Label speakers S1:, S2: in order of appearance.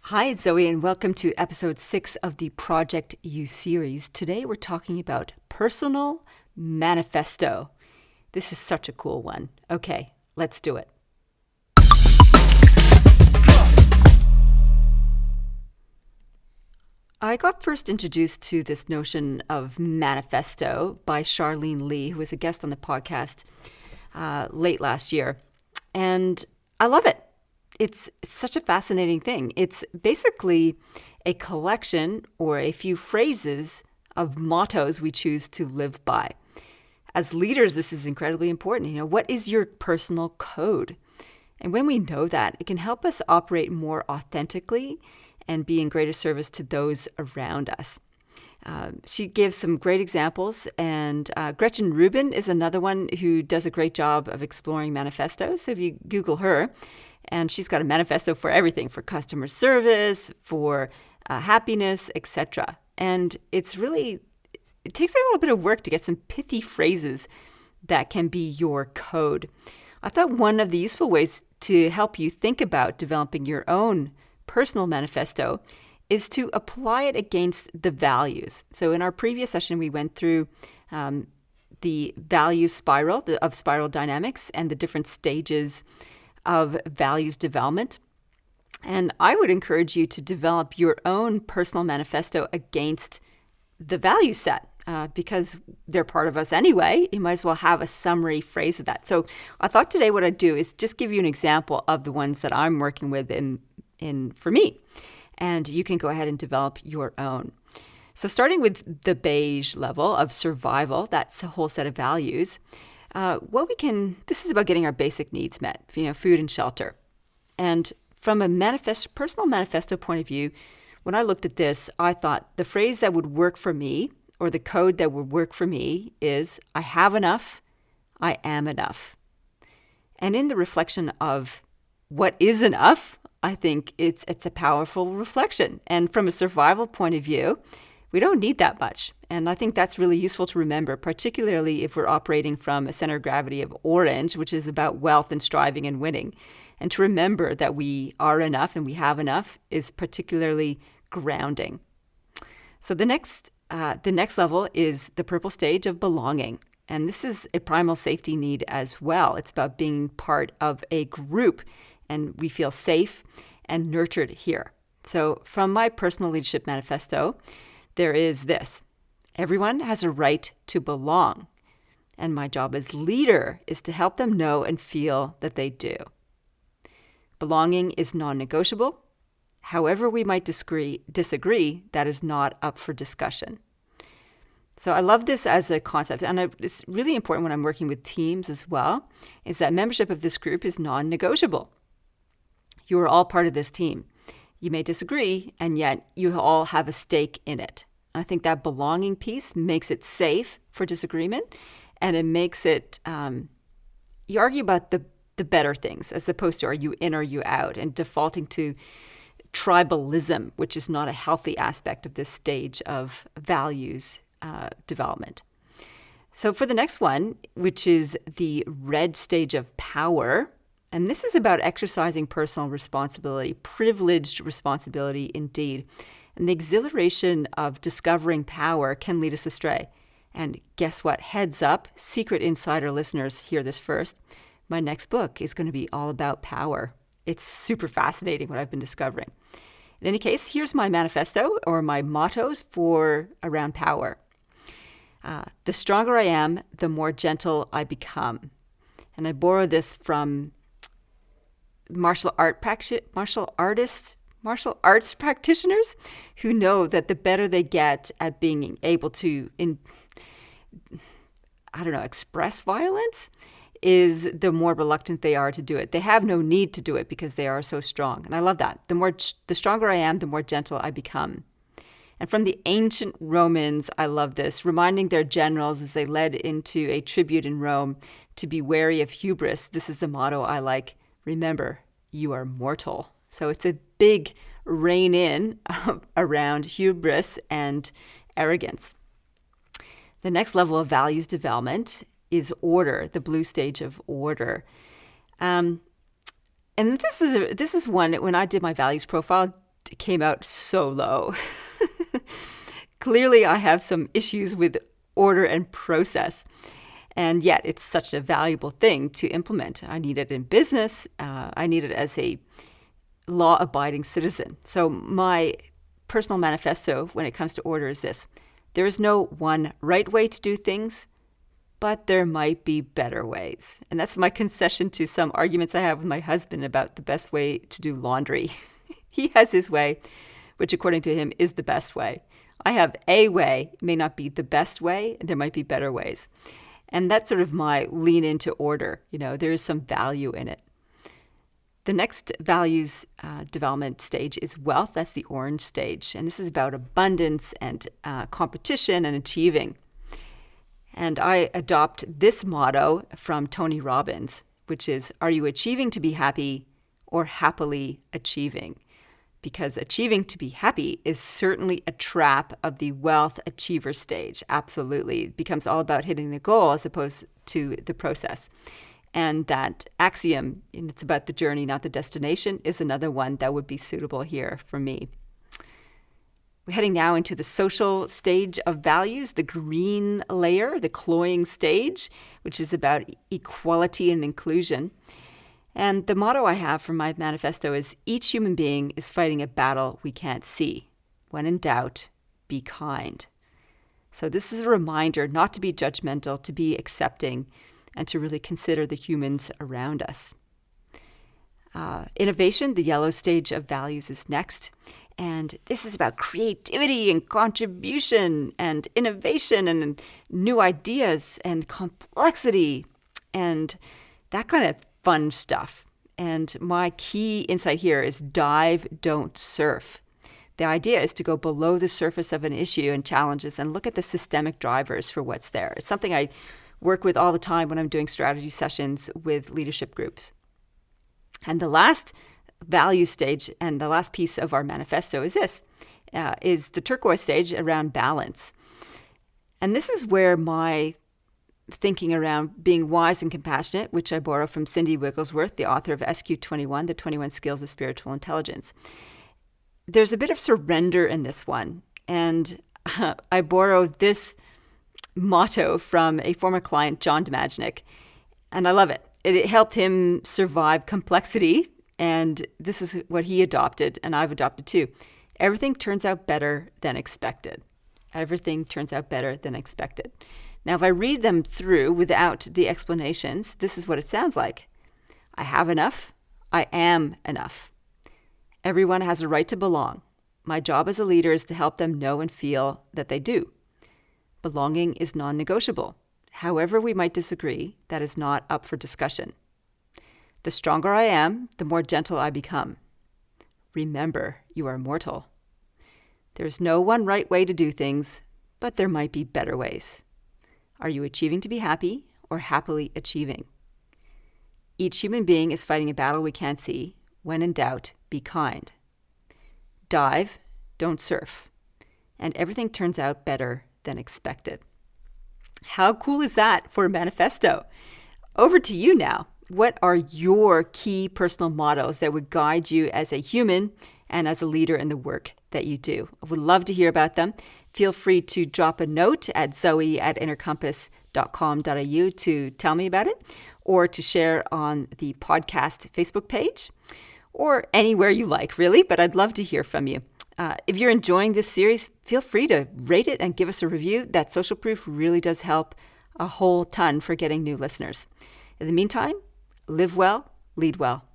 S1: Hi, it's Zoe, and welcome to episode 6 of the Project U series. Today we're talking about personal manifesto. This is such a cool one. Okay, let's do it. I got first introduced to this notion of manifesto by Charlene Lee, who was a guest on the podcast late last year. And I love it. It's such a fascinating thing. It's basically a collection or a few phrases of mottos we choose to live by. As leaders, this is incredibly important. What is your personal code? And when we know that, it can help us operate more authentically and be in greater service to those around us. She gives some great examples, and Gretchen Rubin is another one who does a great job of exploring manifestos. So if you Google her, and she's got a manifesto for everything, for customer service, for happiness, etc. And it takes a little bit of work to get some pithy phrases that can be your code. I thought one of the useful ways to help you think about developing your own personal manifesto is to apply it against the values. So in our previous session, we went through the value spiral of spiral dynamics and the different stages of values development. And I would encourage you to develop your own personal manifesto against the value set because they're part of us anyway. You might as well have a summary phrase of that. So I thought today what I'd do is just give you an example of the ones that I'm working with for me. And you can go ahead and develop your own. So starting with the beige level of survival, that's a whole set of values. This is about getting our basic needs met, food and shelter. And from a personal manifesto point of view, when I looked at this, I thought the phrase that would work for me, or the code that would work for me, is I have enough, I am enough. And in the reflection of what is enough, I think it's a powerful reflection. And from a survival point of view, we don't need that much. And I think that's really useful to remember, particularly if we're operating from a center of gravity of orange, which is about wealth and striving and winning. And to remember that we are enough and we have enough is particularly grounding. So the next level is the purple stage of belonging. And this is a primal safety need as well. It's about being part of a group, and we feel safe and nurtured here. So from my personal leadership manifesto, there is this: everyone has a right to belong, and my job as leader is to help them know and feel that they do. Belonging is non-negotiable. However we might disagree, that is not up for discussion. So I love this as a concept, and it's really important when I'm working with teams as well, is that membership of this group is non-negotiable. You are all part of this team. You may disagree, and yet you all have a stake in it. I think that belonging piece makes it safe for disagreement, and it makes it, you argue about the better things as opposed to are you in or you out, and defaulting to tribalism, which is not a healthy aspect of this stage of values development. So for the next one, which is the red stage of power, and this is about exercising personal responsibility, privileged responsibility indeed. And the exhilaration of discovering power can lead us astray. And guess what? Heads up, secret insider listeners, hear this first. My next book is going to be all about power. It's super fascinating what I've been discovering. In any case, here's my manifesto or my mottos for around power. The stronger I am, the more gentle I become. And I borrow this from martial arts practitioners who know that the better they get at being able to express violence is the more reluctant they are to do it. They have no need to do it because they are so strong. And I love that. The stronger I am, the more gentle I become. And from the ancient Romans, I love this, reminding their generals as they led into a tribute in Rome to be wary of hubris. This is the motto I like. Remember, you are mortal. So it's a big rein in around hubris and arrogance. The next level of values development is order, the blue stage of order. And this is one, when I did my values profile, came out so low. Clearly, I have some issues with order and process. And yet, it's such a valuable thing to implement. I need it in business. I need it as a law-abiding citizen. So my personal manifesto when it comes to order is this. There is no one right way to do things, but there might be better ways. And that's my concession to some arguments I have with my husband about the best way to do laundry. He has his way, which according to him is the best way. I have a way, it may not be the best way, and there might be better ways. And that's sort of my lean into order. There is some value in it. The next values development stage is wealth. That's the orange stage. And this is about abundance and competition and achieving. And I adopt this motto from Tony Robbins, which is, are you achieving to be happy or happily achieving? Because achieving to be happy is certainly a trap of the wealth achiever stage. Absolutely. It becomes all about hitting the goal as opposed to the process. And that axiom, and it's about the journey, not the destination, is another one that would be suitable here for me. We're heading now into the social stage of values, the green layer, the cloying stage, which is about equality and inclusion. And the motto I have for my manifesto is, each human being is fighting a battle we can't see. When in doubt, be kind. So this is a reminder not to be judgmental, to be accepting, and to really consider the humans around us. Innovation, the yellow stage of values, is next. And this is about creativity and contribution and innovation and new ideas and complexity and that kind of fun stuff. And my key insight here is dive, don't surf. The idea is to go below the surface of an issue and challenges and look at the systemic drivers for what's there. It's something I work with all the time when I'm doing strategy sessions with leadership groups. And the last value stage and the last piece of our manifesto is this, is the turquoise stage around balance. And this is where my thinking around being wise and compassionate, which I borrow from Cindy Wigglesworth, the author of SQ21, the 21 Skills of Spiritual Intelligence. There's a bit of surrender in this one. And I borrow this motto from a former client, John Demajnik, and I love it. It helped him survive complexity, and this is what he adopted, and I've adopted too. Everything turns out better than expected. Everything turns out better than expected. Now, if I read them through without the explanations, this is what it sounds like. I have enough. I am enough. Everyone has a right to belong. My job as a leader is to help them know and feel that they do. Belonging is non-negotiable. However we might disagree, that is not up for discussion. The stronger I am, the more gentle I become. Remember, you are mortal. There's no one right way to do things, but there might be better ways. Are you achieving to be happy or happily achieving? Each human being is fighting a battle we can't see. When in doubt, be kind. Dive, don't surf. And everything turns out better than expected. How cool is that for a manifesto? Over to you now. What are your key personal mottos that would guide you as a human and as a leader in the work that you do? I would love to hear about them. Feel free to drop a note at zoe@innercompass.com.au to tell me about it, or to share on the podcast Facebook page, or anywhere you like, really, but I'd love to hear from you. If you're enjoying this series, feel free to rate it and give us a review. That social proof really does help a whole ton for getting new listeners. In the meantime, live well, lead well.